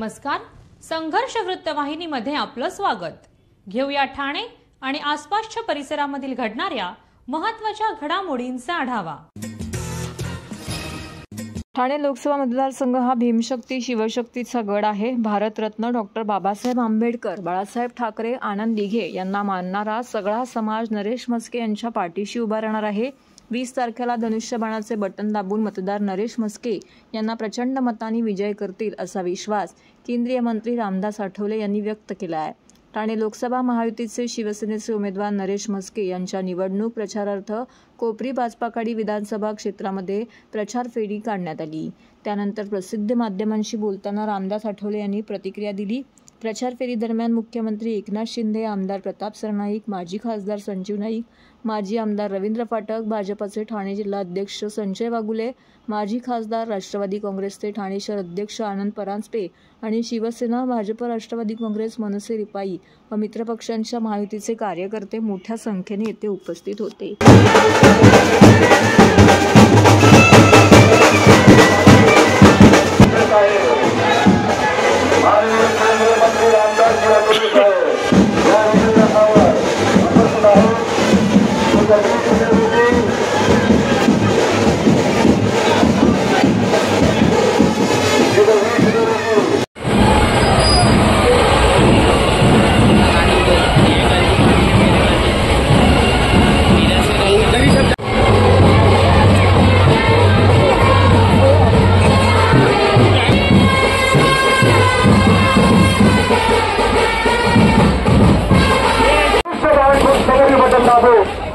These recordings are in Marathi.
नमस्कार. संघर्ष वृत्तवाहिनीमध्ये आपलं स्वागत. घेऊया ठाणे आणि आसपासच्या परिसरामधील घडणाऱ्या महत्त्वाच्या घडामोडींचा आढावा. ठाणे लोकसभा मतदारसंघ हा भीमशक्ती शिवशक्तीचा गड आहे. भारतरत्न डॉक्टर बाबासाहेब आंबेडकर, बाळासाहेब ठाकरे, आनंद दिघे यांना मानणारा सगळा समाज नरेश म्हस्के यांच्या पाठीशी उभा राहणार आहे. 20 तारखेला धनुष्यबाणाचे बटन दाबून मतदार नरेश म्हस्के यांना प्रचंड मतांनी विजय करतील असा विश्वास केंद्रीय मंत्री रामदास आठवले यांनी व्यक्त केला आहे. ठाणे लोकसभा महायुतीचे शिवसेनेचे उमेदवार नरेश म्हस्के यांच्या निवडणूक प्रचारार्थ कोपरी बाजपाखाडी विधानसभा क्षेत्रामध्ये प्रचार फेरी काढण्यात आली. त्यानंतर प्रसिद्ध माध्यमांशी बोलताना रामदास आठवले यांनी प्रतिक्रिया दिली. प्रचार फेरी दरम्यान मुख्यमंत्री एकनाथ शिंदे, आमदार प्रताप सरनाईक, माजी खासदार संजीव नाईक, माजी आमदार रवींद्र फाटक, भाजपचे ठाणे जिल्हा अध्यक्ष संजय वागुले, माजी खासदार राष्ट्रवादी काँग्रेसचे ठाणे शहर अध्यक्ष आनंद परांजपे आणि शिवसेना, भाजप, राष्ट्रवादी काँग्रेस, मनसे, रिपाई व मित्रपक्षांच्या महायुतीचे कार्यकर्ते मोठ्या संख्येने येथे उपस्थित होते.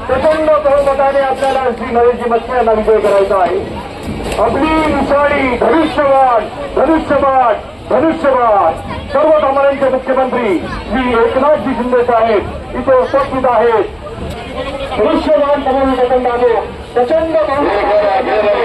प्रचंड बहुमताने आपल्याला श्री नरेश म्हस्के यांना विजय करायचा आहे. आपली निशाणी धनुष्यबाण, धनुष्यबाण, धनुष्यबाण. सर्व कामांचे मुख्यमंत्री श्री एकनाथजी शिंदे साहेब इथे उपस्थित आहेत. धनुष्यबाण करून प्रचंड बहुमताने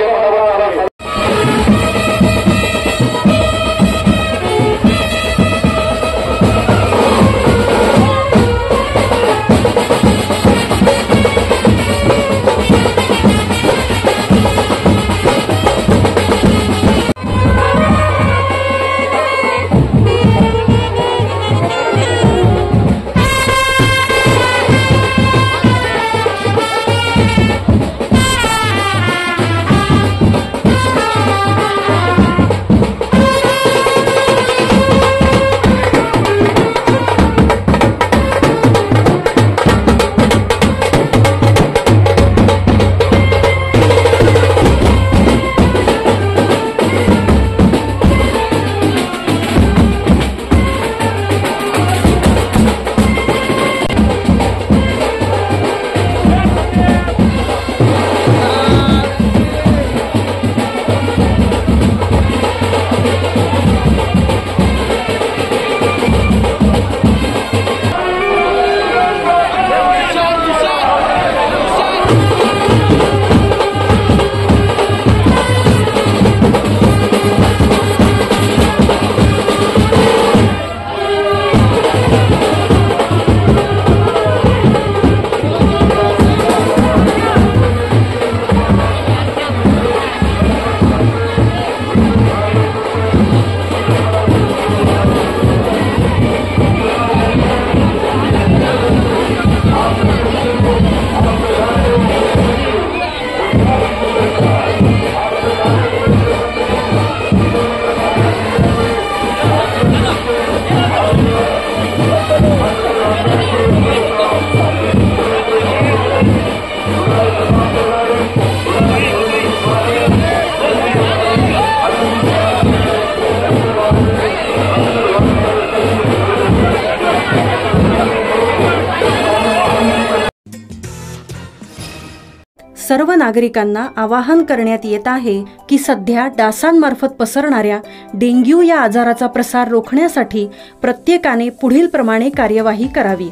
सर्व नागरिकांना आवाहन करण्यात येत आहे की सध्या डासांमार्फत पसरणाऱ्या डेंग्यू या आजाराचा प्रसार रोखण्यासाठी प्रत्येकाने पुढीलप्रमाणे कार्यवाही करावी.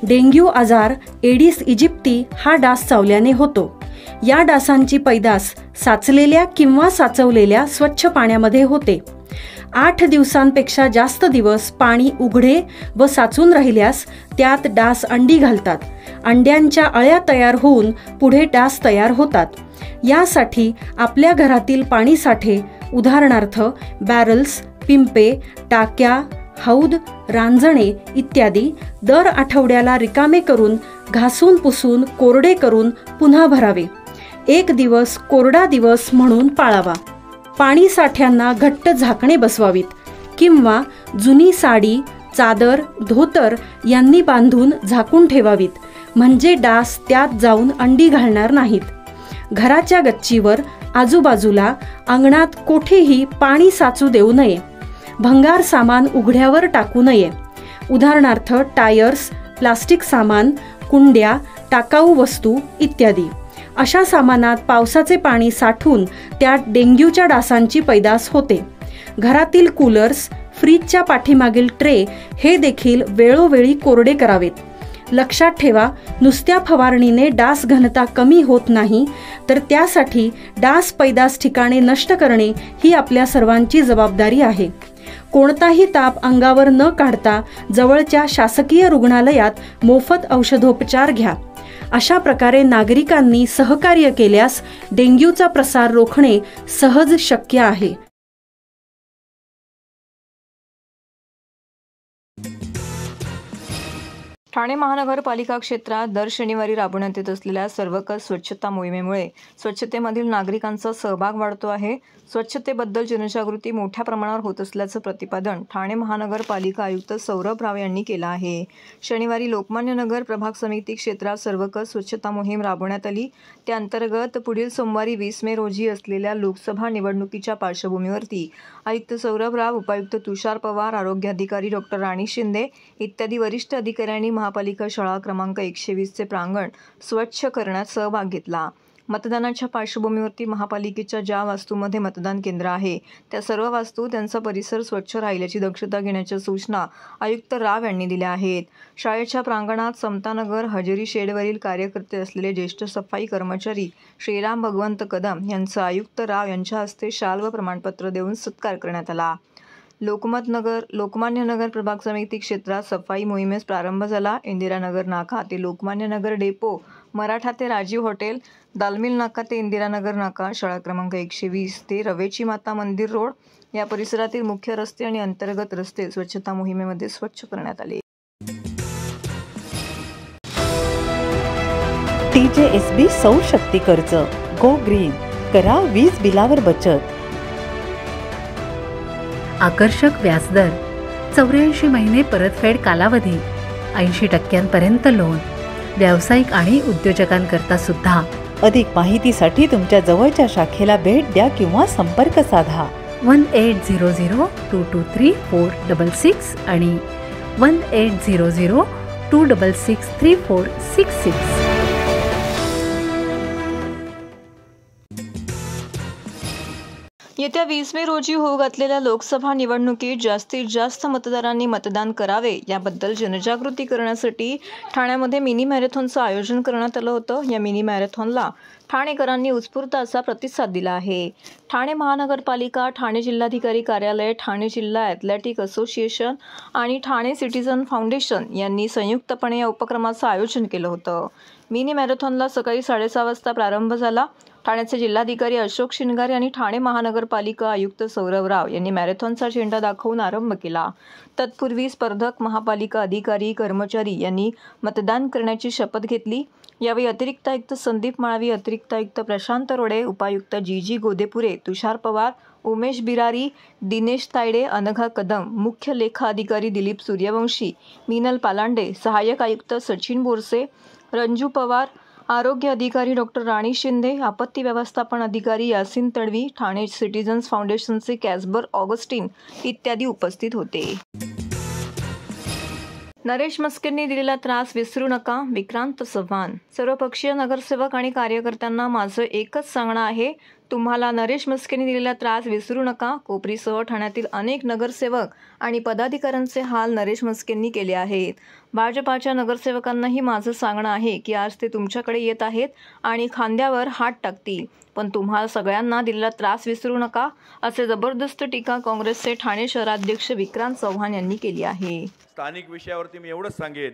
डेंग्यू आजार एडिस इजिप्ती हा डास चावल्याने होतो. या डासांची पैदास साचलेल्या किंवा साचवलेल्या स्वच्छ पाण्यामध्ये होते. 8 दिवसांपेक्षा जास्त दिवस पाणी उघडे व साचून राहिल्यास त्यात डास अंडी घालतात. अंड्यांच्या अळ्या तयार होऊन पुढे डास तयार होतात. यासाठी आपल्या घरातील पाणी साठे उदाहरणार्थ बॅरल्स, पिंपे, टाक्या, हौद, रांजणे इत्यादी दर आठवड्याला रिकामे करून घासून पुसून कोरडे करून पुन्हा भरावे. एक दिवस कोरडा दिवस म्हणून पाळावा. पाणी साठ्यांना घट्ट झाकणे बसवावीत किंवा जुनी साडी, चादर, धोतर यांनी बांधून झाकून ठेवावीत, म्हणजे डास त्यात जाऊन अंडी घालणार नाहीत. घराच्या गच्चीवर, आजूबाजूला, अंगणात कोठेही पाणी साचू देऊ नये. भंगार सामान उघड्यावर टाकू नये. उदाहरणार्थ टायर्स, प्लास्टिक सामान, कुंड्या, टाकाऊ वस्तू इत्यादी. अशा सामानात पावसाचे पाणी साठून त्यात डेंग्यूच्या डासांची पैदास होते. घरातील कूलर्स, फ्रीजच्या पाठीमागील ट्रे हे देखील वेळोवेळी कोरडे करावेत. लक्षात ठेवा, नुसत्या फवारणीने डास घनता कमी होत नाही, तर त्यासाठी डास पैदास ठिकाणे नष्ट करणे ही आपल्या सर्वांची जबाबदारी आहे. कोणताही ताप अंगावर न काढता जवळच्या शासकीय रुग्णालयात मोफत औषधोपचार घ्या. अशा प्रकारे नागरिकांनी सहकार्य केल्यास डेंग्यूचा प्रसार रोखणे सहज शक्य आहे. ठाणे महानगरपालिका क्षेत्रात दर शनिवारी राबवण्यात येत असलेल्या सर्वकष स्वच्छता मोहिमेमुळे स्वच्छतेमधील नागरिकांचा सहभाग वाढतो आहे. स्वच्छतेबद्दल जनजागृती मोठ्या प्रमाणावर होत असल्याचं प्रतिपादन ठाणे महानगरपालिका आयुक्त सौरभ राव यांनी केलं आहे. शनिवारी लोकमान्य नगर प्रभाग समिती क्षेत्रात सर्वकष स्वच्छता मोहीम राबवण्यात आली. त्याअंतर्गत पुढील सोमवारी 20 मे रोजी असलेल्या लोकसभा निवडणुकीच्या पार्श्वभूमीवरती आयुक्त सौरभ राव, उपायुक्त तुषार पवार, आरोग्य अधिकारी डॉक्टर राणी शिंदे इत्यादी वरिष्ठ अधिकाऱ्यांनी महापालिका शाळा क्रमांक 120चे प्रांगण स्वच्छ करण्यात सहभाग घेतला. मतदानाच्या पार्श्वभूमीवरती महापालिकेच्या ज्या वास्तूमध्ये मतदान केंद्र आहे त्या सर्व वास्तू, त्यांचा परिसर स्वच्छ राहिल्याची दक्षता घेण्याच्या सूचना आयुक्त राव यांनी दिल्या आहेत. शाळेच्या प्रांगणात समतानगर हजेरी शेडवरील कार्यकर्ते असलेले ज्येष्ठ सफाई कर्मचारी श्रीराम भगवंत कदम यांचा आयुक्त राव यांच्या हस्ते शाल व प्रमाणपत्र देऊन सत्कार करण्यात आला. लोकमान्य नगर प्रभाग समिती क्षेत्रात सफाई मोहिमेस प्रारंभ झाला. इंदिरानगर नाका ते लोकमान्य नगर डेपो, मराठा ते राजीव हॉटेल, दालमिल नाका ते इंदिरानगर नाका, शाळा क्रमांक 120 ते रवेची माता मंदिर रोड या परिसरातील मुख्य रस्ते आणि अंतर्गत रस्ते स्वच्छता मोहिमेमध्ये स्वच्छ करण्यात आले. TJSB सौर शक्ती कर्ज, गो ग्रीन, करा वीज बिलावर बचत. आकर्षक व्याजदर, 84 महिने परतफेड कालावधी, 80% लोन, व्यावसायिक आणि उद्योजकांकरता सुद्धा. अधिक माहितीसाठी तुमच्या जवळच्या शाखेला भेट द्या किंवा संपर्क साधा. 1800-223-466 आणि 1800-266-3466. येत्या 20 मे रोजी होऊ घातलेल्या लोकसभा निवडणुकीत जास्तीत जास्त मतदारांनी मतदान करावे याबद्दल जनजागृती करण्यासाठी ठाण्यामध्ये मिनी मॅरेथॉनचं आयोजन करण्यात आलं होतं. या मिनी मॅरेथॉनला ठाणेकरांनी उत्स्फूर्त असा प्रतिसाद दिला आहे. ठाणे महानगरपालिका, ठाणे जिल्हाधिकारी कार्यालय, ठाणे जिल्हा ॲथलेटिक असोसिएशन आणि ठाणे सिटीझन फाउंडेशन यांनी संयुक्तपणे या उपक्रमाचं आयोजन केलं होतं. मिनी मॅरेथॉनला सकाळी 6:30 वाजता प्रारंभ झाला. ठाण्याचे जिल्हाधिकारी अशोक शिनगारे आणि ठाणे महानगरपालिका आयुक्त सौरभ राव यांनी मॅरेथॉनचा झेंडा दाखवून आरंभ केला. तत्पूर्वी स्पर्धक, महापालिका अधिकारी, कर्मचारी यांनी मतदान करण्याची शपथ घेतली. यावेळी अतिरिक्त आयुक्त संदीप माळवी, अतिरिक्त आयुक्त प्रशांत रोडे, उपायुक्त जी गोदेपुरे, तुषार पवार, उमेश बिरारी, दिनेश तायडे, अनघा कदम, मुख्य लेखा अधिकारी दिलीप सूर्यवंशी, मीनल पालांडे, सहाय्यक आयुक्त सचिन बोरसे, रंजू पवार, आरोग्य अधिकारी डॉक्टर राणी शिंदे, आपत्ती व्यवस्थापन अधिकारी यासिन तडवी, ठाणे सिटीझन्स फाउंडेशनचे कॅस्बर ऑगस्टिन इत्यादी उपस्थित होते. नरेश मस्केंनी दिलेला त्रास विसरू नका, विक्रांत चव्हाण. सर्वपक्षीय नगरसेवक आणि कार्यकर्त्यांना माझं एकच सांगणं आहे, तुम्हाला नरेश मस्केंनी दिलेला त्रास विसरू नका. कोपरीसह ठाण्यातील अनेक नगरसेवक आणि पदाधिकाऱ्यांचे हाल नरेश मस्केंनी केले आहेत. भाजपाच्या नगरसेवकांनाही माझं सांगणं आहे की आज ते तुमच्याकडे येत आहेत आणि खांद्यावर हात टाकतील, पण तुम्हाला सगळ्यांना दिलेला त्रास विसरू नका, असे जबरदस्त टीका काँग्रेसचे ठाणे शहराध्यक्ष विक्रांत चव्हाण यांनी केली आहे. स्थानिक विषयावरती मी एवढंच सांगेन,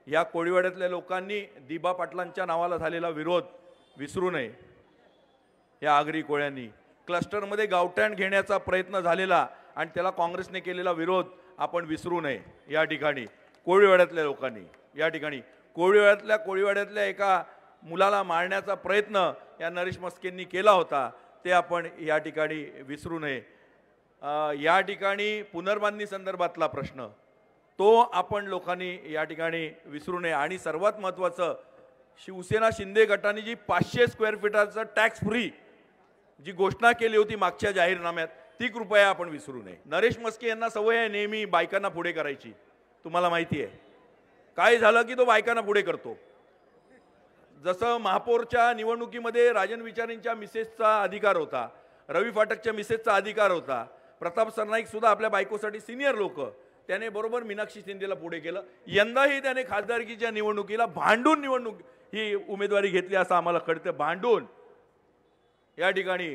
या कोळीवाड्यातल्या लोकांनी दिबा पाटलांच्या नावाला झालेला विरोध विसरू नये. या आगरी कोळ्यांनी क्लस्टरमध्ये गावठाण घेण्याचा प्रयत्न झालेला आणि त्याला काँग्रेसने केलेला विरोध आपण विसरू नये. या ठिकाणी कोळीवाड्यातल्या लोकांनी, या ठिकाणी कोळीवाड्यातल्या एका मुलाला मारण्याचा प्रयत्न या नरेश मस्केंनी केला होता, ते आपण या ठिकाणी विसरू नये. या ठिकाणी पुनर्बांधणी संदर्भातला प्रश्न तो आपण लोकांनी या ठिकाणी विसरू नये. आणि सर्वात महत्त्वाचं, शिवसेना शिंदे गटाने जी 500 स्क्वेअर फीटाचं टॅक्स फ्री जी घोषणा केली होती मागच्या जाहीरनाम्यात, ती कृपया आपण विसरू नये. नरेश मस्के यांना सवय आहे नेहमी बायकांना पुढे करायची. तुम्हाला माहिती आहे काय झालं की तो बायकांना पुढे करतो. जसं महापौरच्या निवडणुकीमध्ये राजन विचारेंच्या मिसेसचा अधिकार होता, रवी फाटकच्या मिसेसचा अधिकार होता, प्रताप सरनाईक सुद्धा आपल्या बायकोसाठी सिनियर लोक, त्याने बरोबर मीनाक्षी शिंदेला पुढे केलं. यंदाही त्याने खासदारकीच्या निवडणुकीला भांडून निवडणूक ही उमेदवारी घेतली असं आम्हाला कळतं. भांडून या ठिकाणी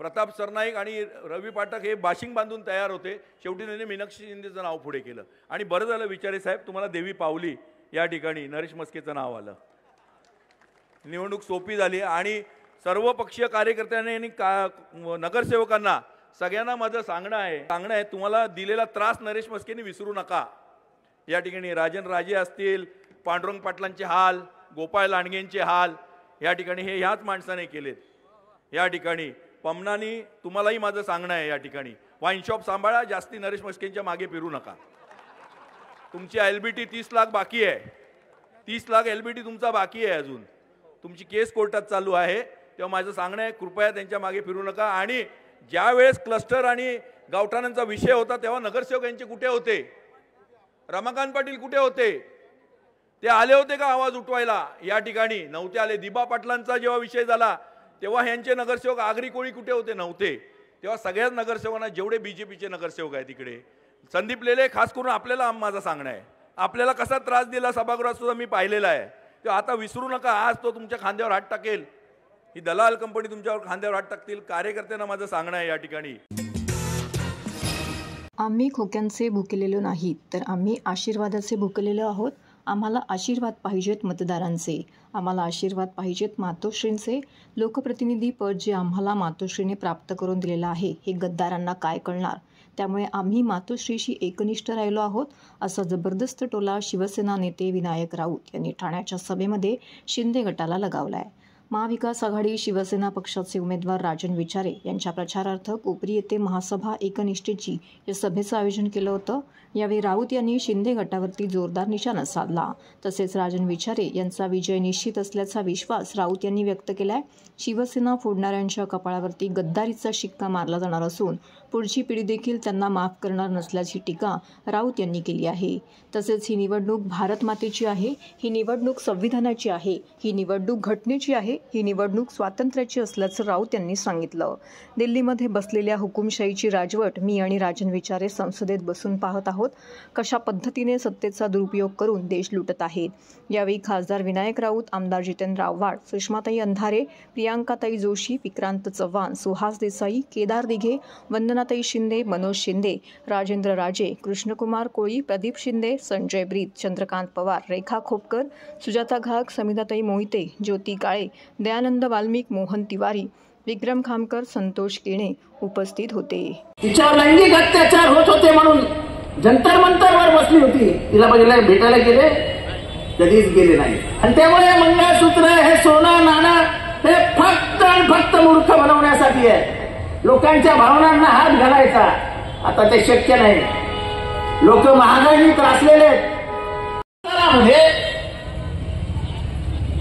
प्रताप सरनाईक आणि रवी पाठक हे बाशिंग बांधून तयार होते. शेवटी त्याने मीनाक्षी शिंदेचं नाव पुढे केलं आणि बरं झालं विचारे साहेब तुम्हाला देवी पावली. या ठिकाणी नरेश मस्केचं नाव आलं, निवडणूक सोपी झाली. आणि सर्व पक्षीय कार्यकर्त्यांनी आणि नगरसेवकांना सगळ्यांना माझं सांगणं आहे तुम्हाला दिलेला त्रास नरेश मस्केंनी विसरू नका. या ठिकाणी राजन राजे असतील, पांडुरंग पाटलांचे हाल, गोपाळ लांडगेंचे हाल या ठिकाणी हे ह्याच माणसाने केलेत. या ठिकाणी पमनानी तुम्हालाही माझं सांगणं आहे, या ठिकाणी वाईन शॉप सांभाळा, जास्ती नरेश मस्केंच्या मागे फिरू नका. तुमची LBT 30 लाख बाकी आहे, 30 लाख LBT तुमचा बाकी आहे, अजून तुमची केस कोर्टात चालू आहे. तेव्हा माझं सांगणं आहे कृपया त्यांच्या मागे फिरू नका. आणि ज्या वेळेस क्लस्टर आणि गावठाणांचा विषय होता तेव्हा नगरसेवक यांचे कुठे होते? रमाकांत पाटील कुठे होते? ते आले होते का आवाज उठवायला? या ठिकाणी नव्हते आले. दिबा पाटलांचा जेव्हा विषय झाला तेव्हा यांचे नगरसेवक आगरी कोळी कुठे होते? नव्हते. तेव्हा सगळ्याच नगरसेवकांना, जेवढे BJPचे नगरसेवक आहे तिकडे, संदीप लेले खास करून आपल्याला माझं सांगणं आहे, आपल्याला कसा त्रास दिला सभागृहात सुद्धा मी पाहिलेला आहे. तेव्हा आता विसरू नका, आज तो तुमच्या खांद्यावर हात टाकेल, ही दलाल कंपनी तुमच्यावर खांद्यावर हात टाकतील. कार्यकर्त्यांना माझं सांगणं आहे या ठिकाणी, आम्ही खोक्यांचे भुकेलेलो नाहीत, तर आम्ही आशीर्वादाचे भुकेलेलो आहोत. आम्हाला आशीर्वाद पाहिजेत मतदारांचे, आम्हाला आशीर्वाद पाहिजेत मातोश्रींचे. लोकप्रतिनिधी पद जे आम्हाला मातोश्रीने प्राप्त करून दिलेलं आहे हे गद्दारांना काय कळणार? त्यामुळे आम्ही मातोश्रीशी एकनिष्ठ राहिलो आहोत, असा जबरदस्त टोला शिवसेना नेते विनायक राऊत यांनी ठाण्याच्या सभेमध्ये शिंदे गटाला लगावला आहे. महाविकास आघाडी शिवसेना पक्षाचे उमेदवार राजन विचारे यांच्या प्रचारार्थ कोपरी येथे महासभा एकनिष्ठेची या सभेचं आयोजन केलं होतं. यावेळी राऊत यांनी शिंदे गटावरती जोरदार निशाणा साधला. तसेच राजन विचारे यांचा विजय निश्चित असल्याचा विश्वास राऊत यांनी व्यक्त केलाय. शिवसेना फोडणाऱ्यांच्या कपाळावरती गद्दारीचा शिक्का मारला जाणार असून पुढची पिढी देखील त्यांना माफ करणार नसल्याची टीका राऊत यांनी केली आहे. तसेच ही निवडणूक भारत मातेची आहे, ही निवडणूक संविधानाची आहे, ही निवडणूक घटनेची आहे, ही निवडणूक स्वातंत्र्याची असल्याचं राऊत यांनी सांगितलं. दिल्लीमध्ये बसलेल्या हुकुमशाहीची राजवट मी आणि राजन विचारे संसदेत बसून पाहत आहोत. कशा पद्धतीने सत्तेचा दुरुपयोग करून देश लुटत आहेत. यावेळी खासदार विनायक राऊत, आमदार जितेंद्र आव्हाड, सुषमाताई अंधारे, प्रियांकाताई जोशी, विक्रांत चव्हाण, सुहास देसाई, केदार दिघे, वंदनाताई शिंदे, मनोज शिंदे, राजेंद्र राजे, कृष्णकुमार कोळी, प्रदीप शिंदे, संजय ब्रीत, चंद्रकांत पवार, रेखा खोपकर, सुजाता घाग, समिताताई मोहिते, ज्योती काळे, दयानंद वाल्मिक, मोहन तिवारी, विक्रम खामकर, संतोष केणे उपस्थित होते. तिच्यावर लैंगिक अत्याचार होत होते म्हणून जंतर मंतरवर बसली होती. तिला बघितलं भेटायला गेले, कधीच गेले नाही. आणि त्यामुळे मंगळसूत्र, हे सोनं नाणं हे फक्त आणि फक्त मूर्ख बनवण्यासाठी आहे. लोकांच्या भावनांना हात घालायचा आता ते शक्य नाही. लोक महागाईने त्रासलेले आहेत.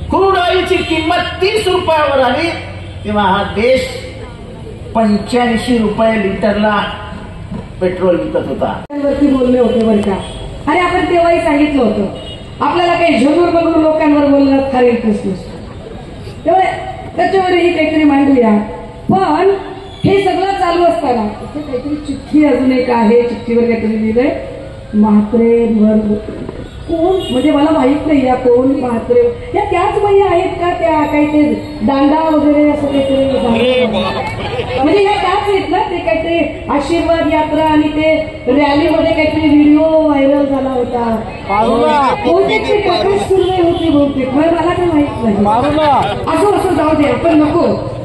क्रूड ऑइलची किंमत 30 रुपयावर आली तेव्हा हा देश 85 रुपये लिटरला पेट्रोल विकत होता. वरती बोलले होते बरं का. अरे आपण तेव्हाही सांगितलं होतं आपल्याला काही झगूर बघून लोकांवर बोलणं खरेल फुसफुस, तेव्हा त्याच्यावरही काहीतरी मांडूया. पण हे सगळं चालू असताना काहीतरी चिठ्ठी अजून एक आहे, चिठ्ठीवर काहीतरी लिहिलंय म्हात्रे कोण, म्हणजे मला माहित नाही या कोण म्हात्रे, या त्याच बाई आहेत का त्या काही ते दांडा वगैरे असं काहीतरी, म्हणजे या त्याच आहेत ना. ते काहीतरी आशीर्वाद यात्रा आणि ते रॅलीमध्ये काहीतरी व्हिडिओ व्हायरल झाला होता. बहुतेक ते प्रकाश सुर्वे होते बहुतेक, मला काही माहित नाही. असं असं जाऊ दे, आपण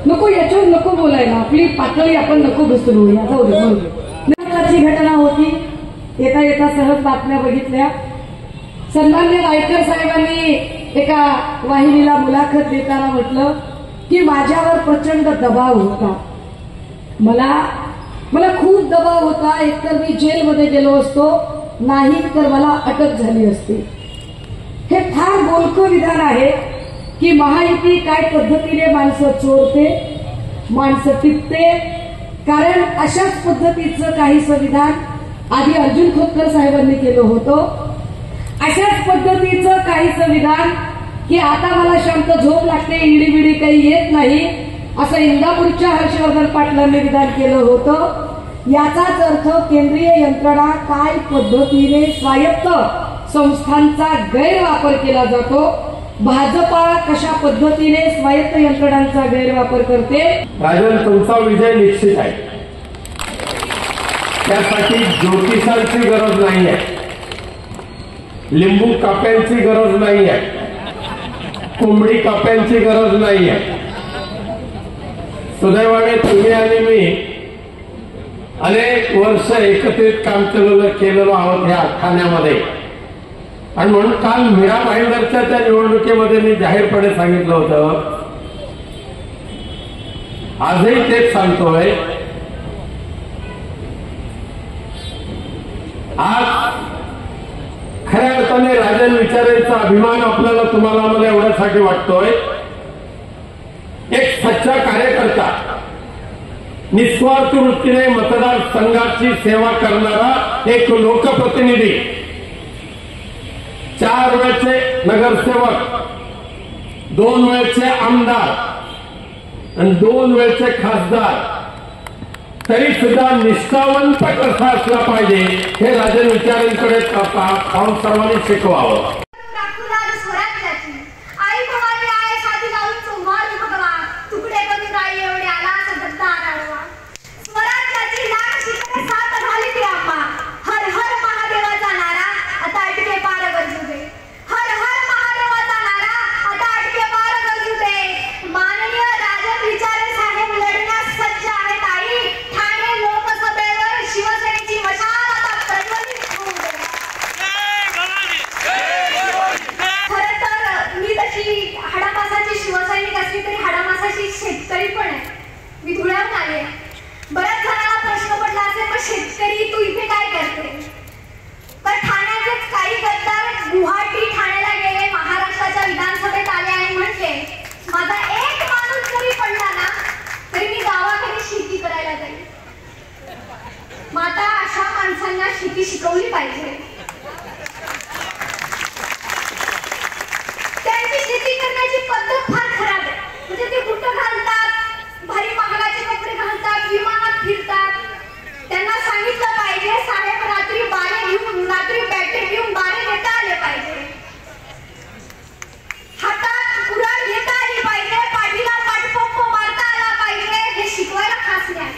नको याच्यावर नको बोलायला, आपली पातळी आपण नको घसरू. या जाऊ दे. महत्वाची घटना होती. येता येता सहज बातम्या बघितल्या. सन्माननीय रायकर साहेबांनी एका वाहिनीला मुलाखत देताना म्हटलं की माझ्यावर प्रचंड दबाव होता. मला खूप दबाव होता. एकतर मी जेलमध्ये गेलो असतो, नाही तर मला अटक झाली असती. हे फार बोलकं विधान आहे की महायुती काय पद्धतीने माणसं चोरते, माणसं टिपते. कारण अशाच पद्धतीचं काही संविधान आधी अर्जुन खोतकर साहेबांनी केलं होतं. अशाच पद्धतीचं काही संविधान की आता मला शांत झोप लागते, इडीबिडी काही येत नाही, असं इंदापूरच्या हर्षवर्धन पाटलांनी विधान केलं होतं. याचाच अर्थ केंद्रीय यंत्रणा काय पद्धतीने स्वायत्त संस्थांचा गैरवापर केला जातो, भाजपा कशा पद्धतीने स्वायत्त यंत्रणांचा गैरवापर करते. राजन, तुमचा विजय निश्चित आहे. त्यासाठी ज्योतिषांची गरज नाही आहे, लिंबू काप्यांची गरज नाही आहे, कोंबडी काप्यांची गरज नाही आहे. सुदैवाने तुम्ही आणि मी अनेक वर्ष एकत्रित काम केलेलो आहोत ह्या ठाण्यामध्ये. आणि म्हणून काल मीरा भाईंदरच्या त्या निवडणुकीमध्ये मी जाहीरपणे सांगितलं होतं, आजही तेच सांगतोय. आज खऱ्या अर्थाने राजन विचारेचा अभिमान आपल्याला तुम्हाला आम्हाला एवढ्यासाठी वाटतोय. एक सच्चा कार्यकर्ता, निस्वार्थ वृत्तीने मतदारसंघाची सेवा करणारा एक लोकप्रतिनिधी, 4 वेळचे नगरसेवक, 2 वेळचे आमदार आणि 2 वेळचे खासदार, तरी सुद्धा निष्ठावंत कसा असला पाहिजे हे राजन विचारांकडे पाहून सर्वांनी शिकवावं. शेतकरी पण आहे. मी धुळ्याहून आले. बऱ्याच जणांना प्रश्न पडला असेल, पण शेतकरी तू इथे काय करते? तर ठाण्याचेच काही गद्दार गुवाहाटी ठाण्याला गेले, महाराष्ट्राच्या विधानसभेत आले आणि म्हटले माझा एक माणूस जरी पडला ना तरी मी गावाकडे शेती करायला जाईल. मग आता अशा माणसांना शेती शिकवली पाहिजे. त्यांची शेती करण्याची पद्धत फार खराब आहे. म्हणजे ते बुटं घालतात, भारी महागाचे कपडे घालतात, विमानात फिरतात. त्यांना सांगितलं पाहिजे साहेब रात्री बॅटरी घेऊन बारे देता आले पाहिजे, हातात कुऱ्हाड घेता आली पाहिजे, पाठीला पाठपंप मारता आला पाहिजे. हे शिकवायला खास नाही.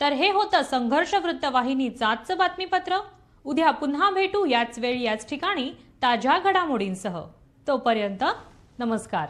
तर हे होतं संघर्ष वृत्तवाहिनीचं आजचं बातमीपत्र. उद्या पुन्हा भेटू याच वेळी याच ठिकाणी ताज्या घडामोडींसह. तोपर्यंत नमस्कार.